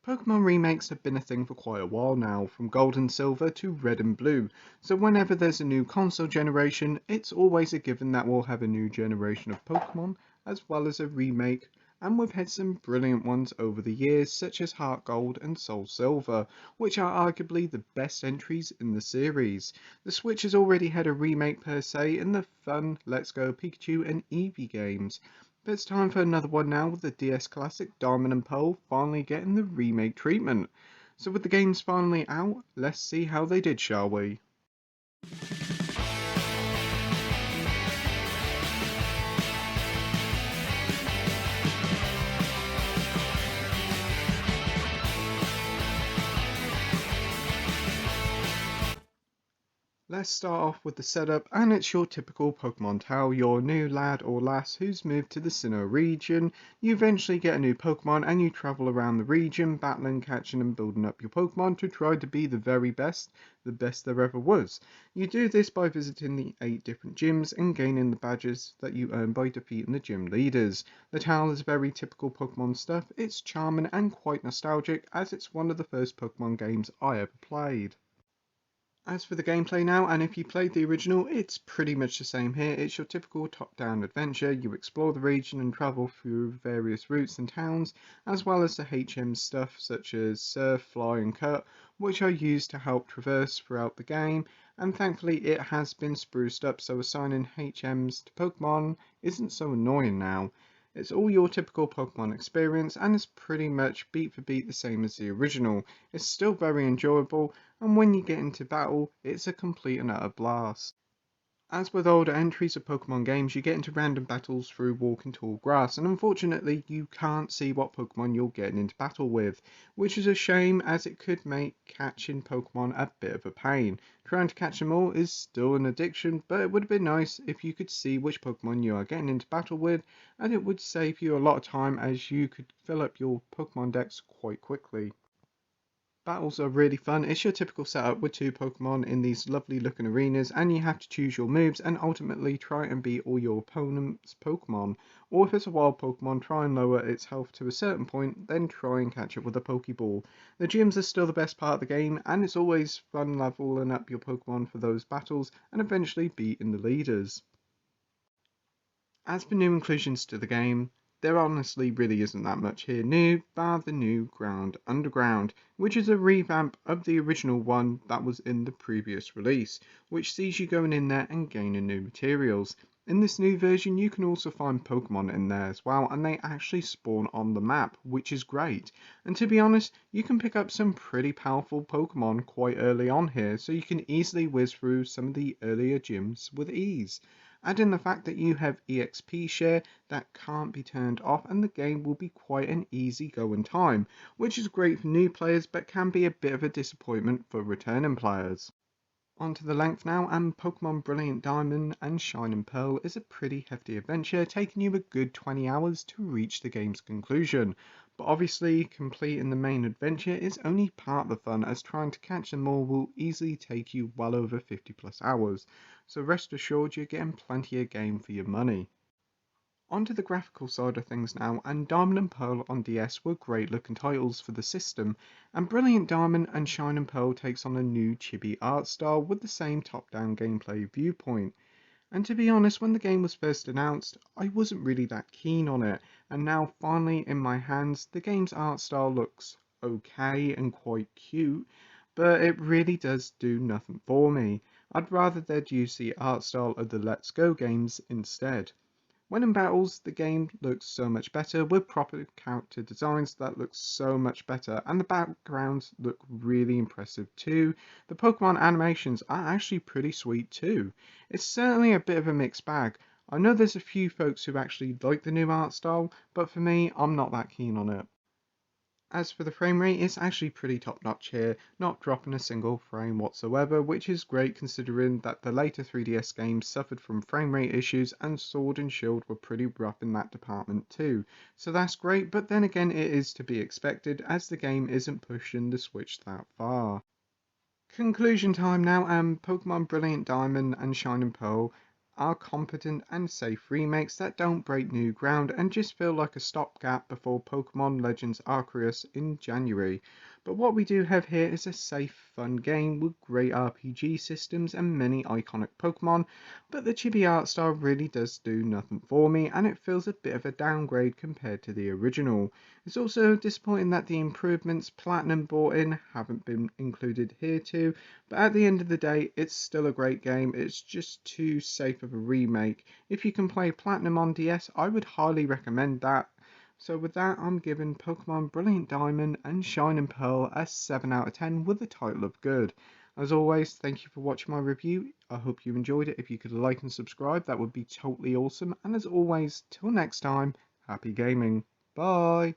Pokemon remakes have been a thing for quite a while now, from Gold and Silver to Red and Blue, so whenever there's a new console generation, it's always a given that we'll have a new generation of Pokemon, as well as a remake, and we've had some brilliant ones over the years, such as Heart Gold and Soul Silver, which are arguably the best entries in the series. The Switch has already had a remake per se in the fun Let's Go Pikachu and Eevee games. But it's time for another one now with the DS classic Diamond and Pearl finally getting the remake treatment. So with the games finally out, let's see how they did, shall we? Let's start off with the setup, and it's your typical Pokemon tale. Your new lad or lass who's moved to the Sinnoh region. You eventually get a new Pokemon and you travel around the region, battling, catching and building up your Pokemon to try to be the very best, the best there ever was. You do this by visiting the 8 different gyms and gaining the badges that you earn by defeating the gym leaders. The tale is very typical Pokemon stuff. It's charming and quite nostalgic, as it's one of the first Pokemon games I ever played. As for the gameplay now, and if you played the original, it's pretty much the same here. It's your typical top-down adventure. You explore the region and travel through various routes and towns, as well as the HM stuff such as Surf, Fly and Cut, which are used to help traverse throughout the game, and thankfully it has been spruced up so assigning HMs to Pokemon isn't so annoying now. It's all your typical Pokemon experience and is pretty much beat for beat the same as the original. It's still very enjoyable, and when you get into battle, it's a complete and utter blast. As with older entries of Pokemon games, you get into random battles through walking tall grass, and unfortunately you can't see what Pokemon you're getting into battle with, which is a shame as it could make catching Pokemon a bit of a pain. Trying to catch them all is still an addiction, but it would have been nice if you could see which Pokemon you are getting into battle with, and it would save you a lot of time as you could fill up your Pokemon decks quite quickly. Battles are really fun. It's your typical setup with 2 Pokemon in these lovely looking arenas, and you have to choose your moves and ultimately try and beat all your opponent's Pokemon. Or if it's a wild Pokemon, try and lower its health to a certain point, then try and catch it with a Pokeball. The gyms are still the best part of the game, and it's always fun leveling up your Pokemon for those battles and eventually beating the leaders. As for new inclusions to the game, there honestly really isn't that much here new, bar the new Ground Underground, which is a revamp of the original one that was in the previous release, which sees you going in there and gaining new materials. In this new version you can also find Pokemon in there as well, and they actually spawn on the map, which is great. And to be honest, you can pick up some pretty powerful Pokemon quite early on here, so you can easily whiz through some of the earlier gyms with ease. Add in the fact that you have EXP share that can't be turned off, and the game will be quite an easy going time, which is great for new players but can be a bit of a disappointment for returning players. Onto the length now, and Pokemon Brilliant Diamond and Shining Pearl is a pretty hefty adventure, taking you a good 20 hours to reach the game's conclusion. But obviously, completing the main adventure is only part of the fun, as trying to catch them all will easily take you well over 50 plus hours, so rest assured you're getting plenty of game for your money. Onto the graphical side of things now, and Diamond and Pearl on DS were great looking titles for the system, and Brilliant Diamond and Shining Pearl takes on a new chibi art style with the same top-down gameplay viewpoint. And to be honest, when the game was first announced, I wasn't really that keen on it, and now finally in my hands, the game's art style looks okay and quite cute, but it really does do nothing for me. I'd rather they'd use the art style of the Let's Go games instead. When in battles, the game looks so much better with proper character designs that look so much better, and the backgrounds look really impressive too. The Pokemon animations are actually pretty sweet too. It's certainly a bit of a mixed bag. I know there's a few folks who actually like the new art style, but for me, I'm not that keen on it. As for the frame rate, it's actually pretty top notch here, not dropping a single frame whatsoever, which is great considering that the later 3DS games suffered from frame rate issues and Sword and Shield were pretty rough in that department too. So that's great, but then again it is to be expected as the game isn't pushing the Switch that far. Conclusion time now, and Pokemon Brilliant Diamond and Shining Pearl are competent and safe remakes that don't break new ground and just feel like a stopgap before Pokemon Legends Arceus in January. But what we do have here is a safe, fun game with great RPG systems and many iconic Pokemon, but the chibi art style really does do nothing for me, and it feels a bit of a downgrade compared to the original. It's also disappointing that the improvements Platinum brought in haven't been included here too, but at the end of the day, it's still a great game. It's just too safe of a remake. If you can play Platinum on DS, I would highly recommend that. So with that, I'm giving Pokemon Brilliant Diamond and Shining Pearl a 7 out of 10 with the title of good. As always, thank you for watching my review. I hope you enjoyed it. If you could like and subscribe, that would be totally awesome. And as always, till next time, happy gaming. Bye.